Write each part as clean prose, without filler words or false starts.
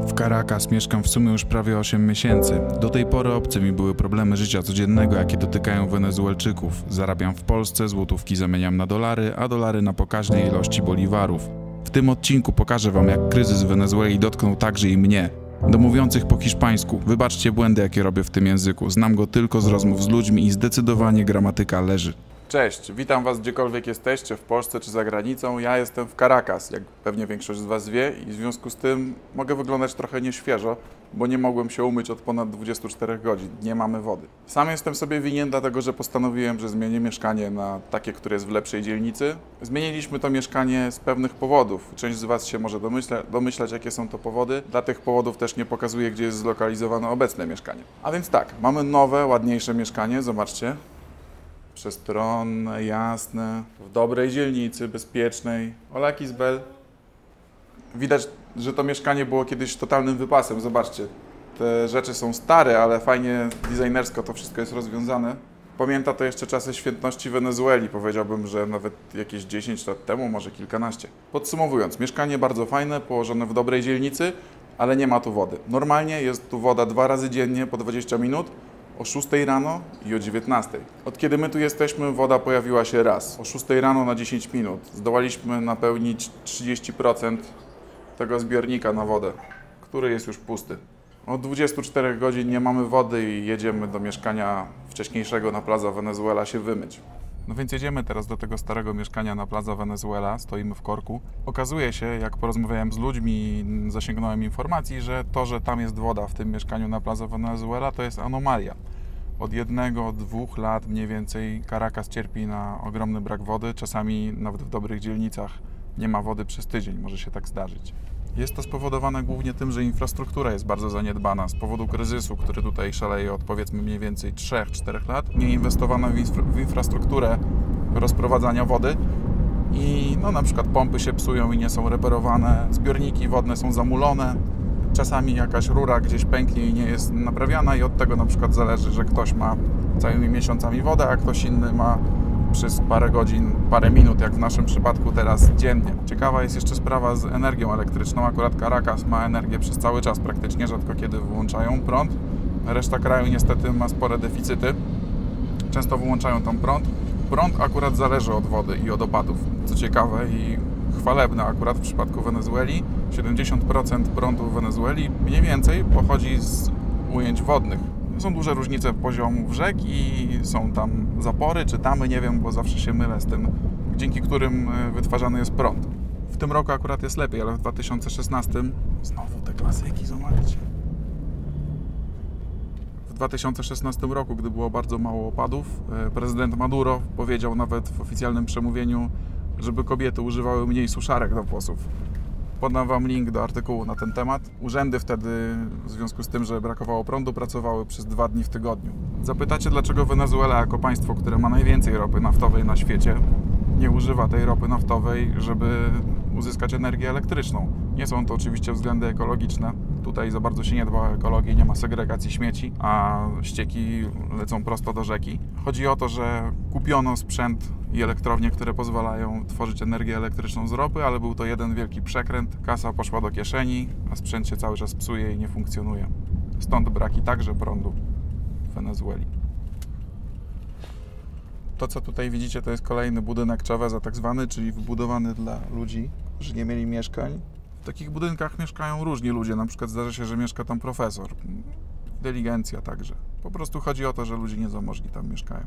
W Caracas mieszkam w sumie już prawie 8 miesięcy. Do tej pory obce mi były problemy życia codziennego, jakie dotykają Wenezuelczyków. Zarabiam w Polsce, złotówki zamieniam na dolary, a dolary na pokaźnej ilości boliwarów. W tym odcinku pokażę wam, jak kryzys w Wenezueli dotknął także i mnie. Do mówiących po hiszpańsku, wybaczcie błędy, jakie robię w tym języku. Znam go tylko z rozmów z ludźmi i zdecydowanie gramatyka leży. Cześć, witam was gdziekolwiek jesteście, w Polsce czy za granicą. Ja jestem w Caracas, jak pewnie większość z was wie, i w związku z tym mogę wyglądać trochę nieświeżo, bo nie mogłem się umyć od ponad 24 godzin. Nie mamy wody. Sam jestem sobie winien, dlatego że postanowiłem, że zmienię mieszkanie na takie, które jest w lepszej dzielnicy. Zmieniliśmy to mieszkanie z pewnych powodów. Część z was się może domyślać, jakie są to powody. Dla tych powodów też nie pokazuję, gdzie jest zlokalizowane obecne mieszkanie. A więc tak, mamy nowe, ładniejsze mieszkanie, zobaczcie. Przestronne, jasne, w dobrej dzielnicy, bezpiecznej. Hola, Kisbel. Widać, że to mieszkanie było kiedyś totalnym wypasem. Zobaczcie, te rzeczy są stare, ale fajnie designersko to wszystko jest rozwiązane. Pamięta to jeszcze czasy świętności Wenezueli. Powiedziałbym, że nawet jakieś 10 lat temu, może kilkanaście. Podsumowując, mieszkanie bardzo fajne, położone w dobrej dzielnicy, ale nie ma tu wody. Normalnie jest tu woda 2 razy dziennie po 20 minut. O 6 rano i o 19. Od kiedy my tu jesteśmy, woda pojawiła się raz. O 6 rano na 10 minut. Zdołaliśmy napełnić 30% tego zbiornika na wodę, który jest już pusty. Od 24 godzin nie mamy wody i jedziemy do mieszkania wcześniejszego na Plaza Venezuela się wymyć. No więc jedziemy teraz do tego starego mieszkania na Plaza Venezuela, stoimy w korku. Okazuje się, jak porozmawiałem z ludźmi, zasięgnąłem informacji, że to, że tam jest woda w tym mieszkaniu na Plaza Venezuela, to jest anomalia. Od 1-2 lat mniej więcej Caracas cierpi na ogromny brak wody, czasami nawet w dobrych dzielnicach nie ma wody przez tydzień, może się tak zdarzyć. Jest to spowodowane głównie tym, że infrastruktura jest bardzo zaniedbana z powodu kryzysu, który tutaj szaleje od powiedzmy mniej więcej 3-4 lat. Nie inwestowano w infrastrukturę rozprowadzania wody i no, na przykład pompy się psują i nie są reperowane, zbiorniki wodne są zamulone, czasami jakaś rura gdzieś pęknie i nie jest naprawiana i od tego na przykład zależy, że ktoś ma całymi miesiącami wodę, a ktoś inny ma przez parę godzin, parę minut, jak w naszym przypadku teraz dziennie. Ciekawa jest jeszcze sprawa z energią elektryczną. Akurat Caracas ma energię przez cały czas praktycznie, rzadko kiedy wyłączają prąd. Reszta kraju niestety ma spore deficyty. Często wyłączają tam prąd. Prąd akurat zależy od wody i od opadów. Co ciekawe i chwalebne akurat w przypadku Wenezueli, 70% prądu w Wenezueli mniej więcej pochodzi z ujęć wodnych. Są duże różnice poziomów rzek i są tam zapory czy tamy, nie wiem, bo zawsze się mylę z tym, dzięki którym wytwarzany jest prąd. W tym roku akurat jest lepiej, ale w 2016 znowu te klasyki, zobaczcie. W 2016 roku, gdy było bardzo mało opadów, prezydent Maduro powiedział nawet w oficjalnym przemówieniu, żeby kobiety używały mniej suszarek do włosów. Podam wam link do artykułu na ten temat. Urzędy wtedy, w związku z tym, że brakowało prądu, pracowały przez 2 dni w tygodniu. Zapytacie, dlaczego Wenezuela, jako państwo, które ma najwięcej ropy naftowej na świecie, nie używa tej ropy naftowej, żeby uzyskać energię elektryczną. Nie są to oczywiście względy ekologiczne. Tutaj za bardzo się nie dba o ekologię, nie ma segregacji śmieci, a ścieki lecą prosto do rzeki. Chodzi o to, że kupiono sprzęt i elektrownie, które pozwalają tworzyć energię elektryczną z ropy, ale był to jeden wielki przekręt. Kasa poszła do kieszeni, a sprzęt się cały czas psuje i nie funkcjonuje. Stąd braki także prądu w Wenezueli. To, co tutaj widzicie, to jest kolejny budynek Chaveza tak zwany, czyli wybudowany dla ludzi, którzy nie mieli mieszkań. W takich budynkach mieszkają różni ludzie, na przykład zdarza się, że mieszka tam profesor, inteligencja także. Po prostu chodzi o to, że ludzie niezamożni tam mieszkają.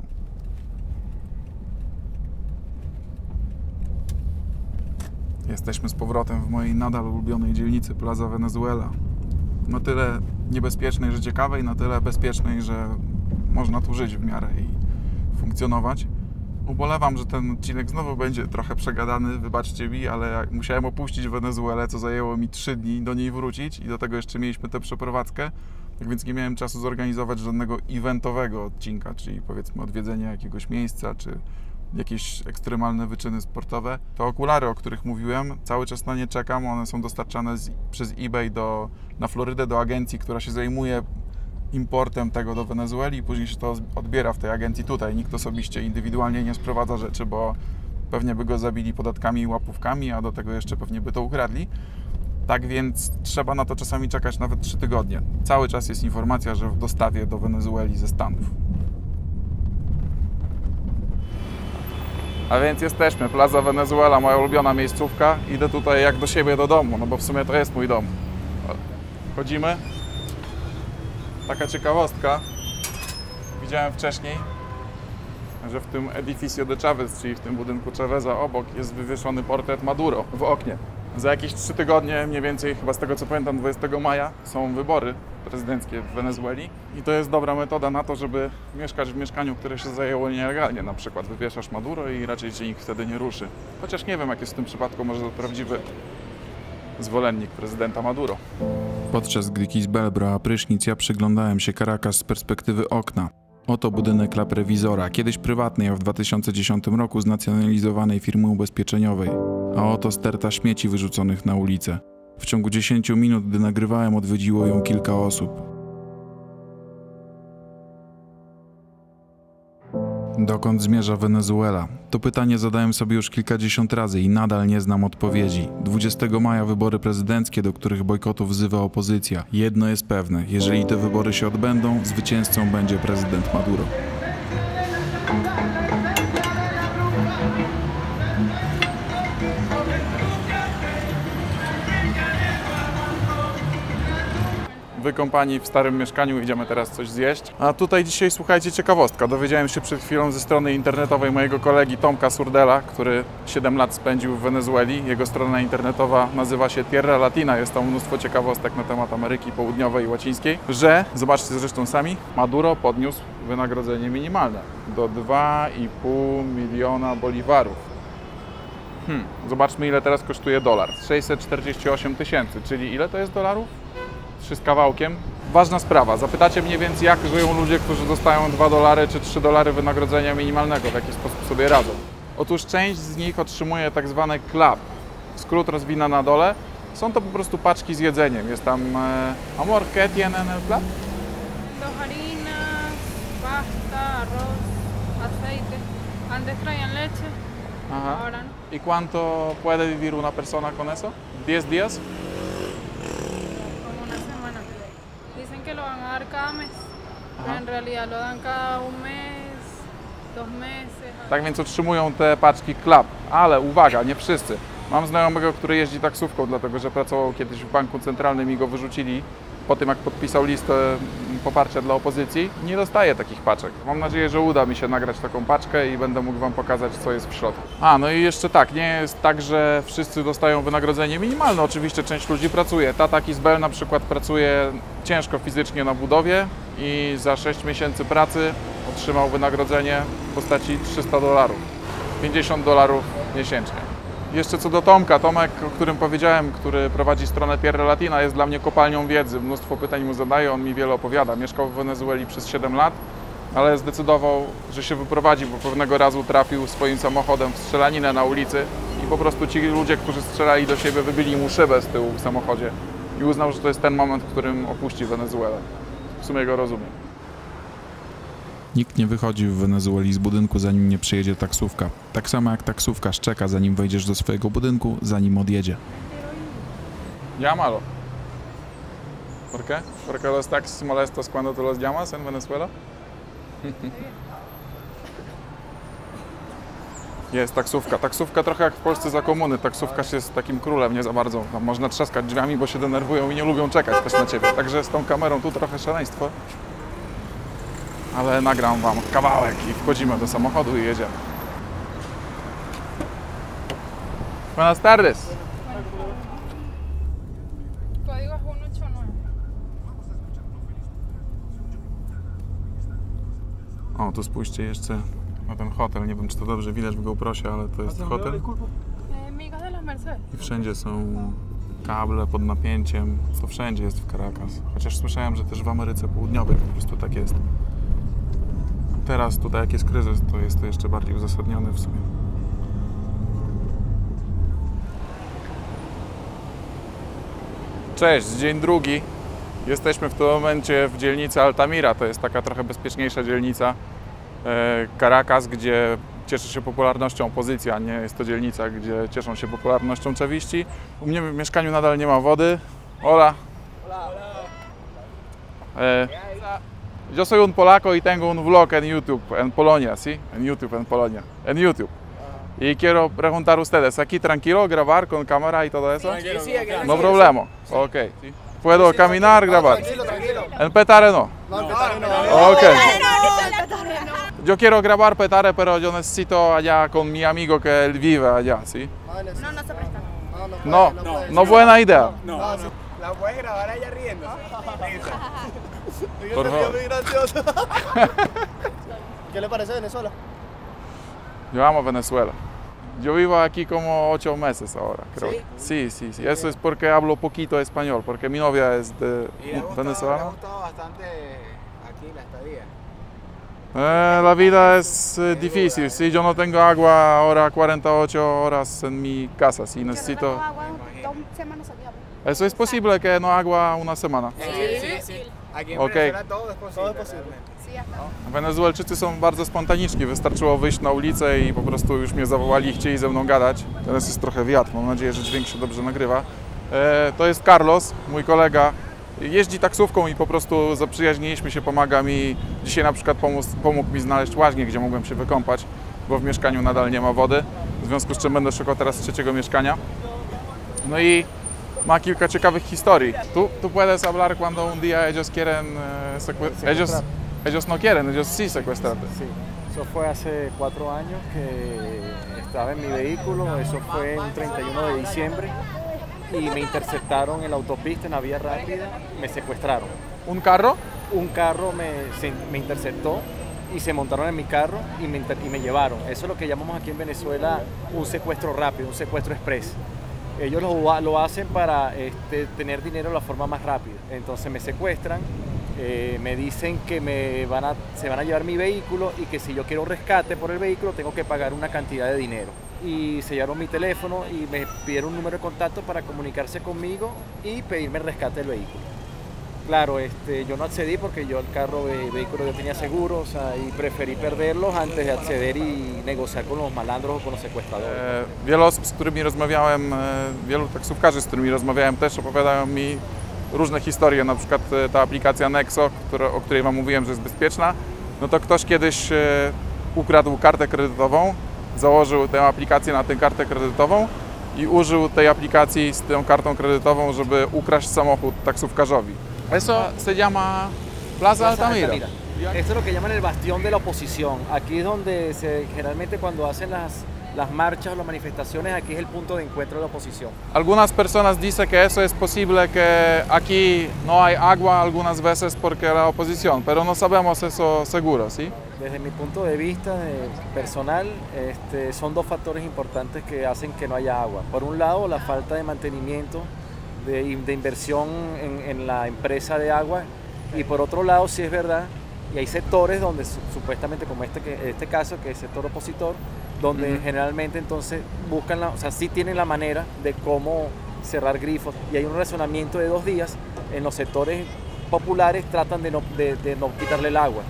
Jesteśmy z powrotem w mojej nadal ulubionej dzielnicy Plaza Venezuela. Na tyle niebezpiecznej, że ciekawej, na tyle bezpiecznej, że można tu żyć w miarę i funkcjonować. Ubolewam, że ten odcinek znowu będzie trochę przegadany, wybaczcie mi, ale musiałem opuścić Wenezuelę, co zajęło mi 3 dni do niej wrócić i do tego jeszcze mieliśmy tę przeprowadzkę, tak więc nie miałem czasu zorganizować żadnego eventowego odcinka, czyli powiedzmy odwiedzenie jakiegoś miejsca, czy jakieś ekstremalne wyczyny sportowe. Te okulary, o których mówiłem, cały czas na nie czekam, one są dostarczane przez eBay na Florydę do agencji, która się zajmuje importem tego do Wenezueli i później się to odbiera w tej agencji tutaj. Nikt osobiście, indywidualnie nie sprowadza rzeczy, bo pewnie by go zabili podatkami i łapówkami, a do tego jeszcze pewnie by to ukradli. Tak więc trzeba na to czasami czekać nawet 3 tygodnie. Cały czas jest informacja, że w dostawie do Wenezueli ze Stanów. A więc jesteśmy, Plaza Venezuela, moja ulubiona miejscówka. Idę tutaj jak do siebie do domu, no bo w sumie to jest mój dom. Chodzimy. Taka ciekawostka. Widziałem wcześniej, że w tym Edificio de Chavez, czyli w tym budynku Chaveza obok, jest wywieszony portret Maduro w oknie. Za jakieś 3 tygodnie, mniej więcej, chyba z tego co pamiętam, 20 maja są wybory prezydenckie w Wenezueli i to jest dobra metoda na to, żeby mieszkać w mieszkaniu, które się zajęło nielegalnie. Na przykład wywieszasz Maduro i raczej cię nikt wtedy nie ruszy. Chociaż nie wiem, jak jest w tym przypadku, może to prawdziwy zwolennik prezydenta Maduro. Podczas gdy Kisbel brała prysznic, ja przyglądałem się Caracas z perspektywy okna. Oto budynek La Previsora, kiedyś prywatnej, a w 2010 roku znacjonalizowanej firmy ubezpieczeniowej. A oto sterta śmieci wyrzuconych na ulicę. W ciągu 10 minut, gdy nagrywałem, odwiedziło ją kilka osób. Dokąd zmierza Wenezuela? To pytanie zadałem sobie już kilkadziesiąt razy i nadal nie znam odpowiedzi. 20 maja wybory prezydenckie, do których bojkotu wzywa opozycja. Jedno jest pewne, jeżeli te wybory się odbędą, zwycięzcą będzie prezydent Maduro. Wykąpani w starym mieszkaniu, idziemy teraz coś zjeść. A tutaj dzisiaj, słuchajcie, ciekawostka. Dowiedziałem się przed chwilą ze strony internetowej mojego kolegi Tomka Surdela, który 7 lat spędził w Wenezueli. Jego strona internetowa nazywa się Tierra Latina. Jest tam mnóstwo ciekawostek na temat Ameryki Południowej i Łacińskiej. Że, zobaczcie zresztą sami, Maduro podniósł wynagrodzenie minimalne do 2,5 miliona boliwarów. Zobaczmy, ile teraz kosztuje dolar. 648 tysięcy, czyli ile to jest dolarów? 3 z kawałkiem. Ważna sprawa. Zapytacie mnie więc, jak żyją ludzie, którzy dostają $2 czy $3 wynagrodzenia minimalnego, w jaki sposób sobie radzą. Otóż część z nich otrzymuje tak zwany club. Skrót rozwina na dole. Są to po prostu paczki z jedzeniem. Jest tam amor, ¿qué tienen en el club? Dos harinas, pasta, arroz, aceite. Antes traían leche, Aha. ahora no. ¿Y cuánto puede vivir una persona con eso? ¿10 días? Como una semana. Dicen que lo van a dar cada mes, pero en realidad lo dan cada un mes, 2 meses. Tak więc otrzymują te paczki club. Ale uwaga, nie wszyscy. Mam znajomego, który jeździ taksówką, dlatego że pracował kiedyś w banku centralnym i go wyrzucili po tym, jak podpisał listę poparcia dla opozycji. Nie dostaje takich paczek. Mam nadzieję, że uda mi się nagrać taką paczkę i będę mógł Wam pokazać, co jest w środku. No i jeszcze tak, nie jest tak, że wszyscy dostają wynagrodzenie minimalne. Oczywiście część ludzi pracuje. Tata Kisbel na przykład pracuje ciężko fizycznie na budowie i za 6 miesięcy pracy otrzymał wynagrodzenie w postaci $300. $50 miesięcznie. Jeszcze co do Tomka. Tomek, o którym powiedziałem, który prowadzi stronę Tierra Latina, jest dla mnie kopalnią wiedzy. Mnóstwo pytań mu zadaję, on mi wiele opowiada. Mieszkał w Wenezueli przez 7 lat, ale zdecydował, że się wyprowadzi, bo pewnego razu trafił swoim samochodem w strzelaninę na ulicy i po prostu ci ludzie, którzy strzelali do siebie, wybili mu szybę z tyłu w samochodzie i uznał, że to jest ten moment, w którym opuści Wenezuelę. W sumie go rozumiem. Nikt nie wychodzi w Wenezueli z budynku, zanim nie przyjedzie taksówka. Tak samo jak taksówkarz czeka, zanim wejdziesz do swojego budynku, zanim odjedzie. Llámalo. ¿Por qué? Porque los taxis molestos cuando tú los llamas en Venezuela. Jest taksówka. Taksówka trochę jak w Polsce za komuny. Taksówkarz jest takim królem, nie za bardzo. Tam można trzaskać drzwiami, bo się denerwują i nie lubią czekać też na ciebie. Także z tą kamerą tu trochę szaleństwo. Ale nagram Wam kawałek i wchodzimy do samochodu i jedziemy. Buenas tardes. Código es 189. O, tu spójrzcie jeszcze na ten hotel. Nie wiem, czy to dobrze widać w GoProsie, ale to jest hotel. Migas de las Mercedes. I wszędzie są kable pod napięciem. To wszędzie jest w Caracas. Chociaż słyszałem, że też w Ameryce Południowej po prostu tak jest. Teraz tutaj, jak jest kryzys, to jest to jeszcze bardziej uzasadnione w sumie. Cześć, dzień drugi. Jesteśmy w tym momencie w dzielnicy Altamira. To jest taka trochę bezpieczniejsza dzielnica Caracas, gdzie cieszy się popularnością opozycja, nie jest to dzielnica, gdzie cieszą się popularnością czawiści. U mnie w mieszkaniu nadal nie ma wody. Hola. Yo soy un polaco y tengo un vlog en YouTube, en Polonia, ¿sí? En YouTube, en Polonia. En YouTube. Y quiero preguntar a ustedes, ¿aquí tranquilo grabar con cámara y todo eso? No problema. Ok. ¿Sí? ¿Puedo caminar, grabar? Tranquilo. En Petare no. No, en Petare no. Ok. Yo quiero grabar Petare, pero yo necesito allá con mi amigo que él vive allá, ¿sí? No, no se presta. No buena idea. La puedes grabar allá riendo. Por favor. Muy gracioso. ¿Qué le parece Venezuela? Yo amo Venezuela. Yo vivo aquí como 8 meses ahora, creo. ¿Sí? Sí. Eso es porque hablo poquito español, porque mi novia es de ¿Y le ha venezolana. gustado bastante aquí la estadía? La vida es difícil, sí, yo no tengo agua ahora 48 horas en mi casa, sí, necesito... ¿Eso es posible que no agua una semana? Sí. Aquí en Ok. Venezuela todo es posible. Todo es posible. Wenezuelczycy są bardzo spontaniczni, wystarczyło wyjść na ulicę i po prostu już mnie zawołali i chcieli ze mną gadać. Teraz jest trochę wiatr, mam nadzieję, że dźwięk się dobrze nagrywa. To jest Carlos, mój kolega. Jeździ taksówką i po prostu zaprzyjaźniliśmy się, pomaga mi. Dzisiaj na przykład pomógł mi znaleźć łaźnię, gdzie mogłem się wykąpać, bo w mieszkaniu nadal nie ma wody, w związku z czym będę szukał teraz trzeciego mieszkania. No i ma kilka ciekawych historii. Tu puedes hablar cuando un día ellos quieren ellos no quieren, ellos sí secuestrarte. Sí, eso fue hace 4 años que estaba en mi vehículo, eso fue un 31 de diciembre y me interceptaron en la autopista, en la vía rápida, me secuestraron. Un carro? Un carro me interceptó y se montaron en mi carro y me llevaron. Eso es lo que llamamos aquí en Venezuela un secuestro rápido, un secuestro express. Ellos lo hacen para tener dinero de la forma más rápida. Entonces me secuestran, me dicen que se van a llevar mi vehículo y que si yo quiero rescate por el vehículo tengo que pagar una cantidad de dinero. Y sellaron mi teléfono y me pidieron un número de contacto para comunicarse conmigo y pedirme el rescate del vehículo. Claro, yo no accedí porque yo el vehículo yo tenía seguro, o sea, y preferí perderlos antes de acceder y negociar con los malandros o con los secuestradores. Wiele osób, z którymi rozmawiałem, wielu taksówkarzy, z którymi rozmawiałem, też opowiadają mi różne historie, na przykład ta aplikacja Nexo, o której Wam mówiłem, że jest bezpieczna, no to ktoś kiedyś ukradł kartę kredytową, założył tę aplikację na tę kartę kredytową i użył tej aplikacji z tą kartą kredytową, żeby ukraść samochód taksówkarzowi. Eso se llama Plaza Altamira. Esto es lo que llaman el bastión de la oposición. Aquí es donde generalmente cuando hacen las marchas o las manifestaciones, aquí es el punto de encuentro de la oposición. Algunas personas dicen que eso es posible, que aquí no hay agua algunas veces porque la oposición, pero no sabemos eso seguro, ¿sí? Desde mi punto de vista personal, son 2 factores importantes que hacen que no haya agua. Por un lado, la falta de mantenimiento, de inversión en la empresa de agua, y por otro lado, sí es verdad, y hay sectores donde supuestamente, como este caso, que es el sector opositor, donde generalmente entonces buscan, o sea, sí tienen la manera de cómo cerrar grifos, y hay un razonamiento de 2 días. En los sectores populares tratan de no quitarle el agua,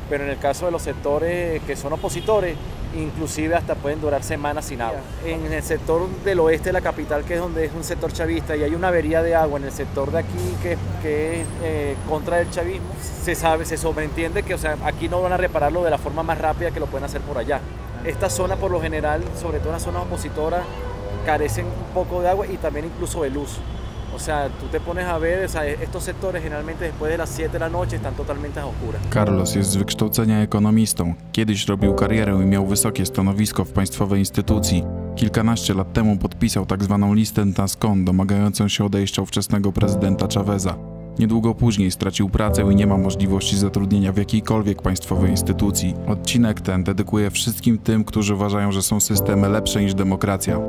pero en el caso de los sectores que son opositores, inclusive hasta pueden durar semanas sin agua. En el sector del oeste de la capital, que es donde es un sector chavista, y hay una avería de agua en el sector de aquí que es contra el chavismo, se sobreentiende que, o sea, aquí no van a repararlo de la forma más rápida que lo pueden hacer por allá. Esta zona, por lo general, sobre todo las zonas opositoras, carecen un poco de agua y también incluso de luz. O sea, tú te pones a ver, o sea, estos sectores generalmente después de las 7 de la noche están totalmente a oscuras. Carlos jest z wykształcenia ekonomistą. Kiedyś robił karierę i miał wysokie stanowisko w państwowej instytucji. Kilkanaście lat temu podpisał tzw. listę Tascón, domagającą się odejścia ówczesnego prezydenta Chaveza. Niedługo później stracił pracę i nie ma możliwości zatrudnienia w jakiejkolwiek państwowej instytucji. Odcinek ten dedykuję wszystkim tym, którzy uważają, że są systemy lepsze niż demokracja.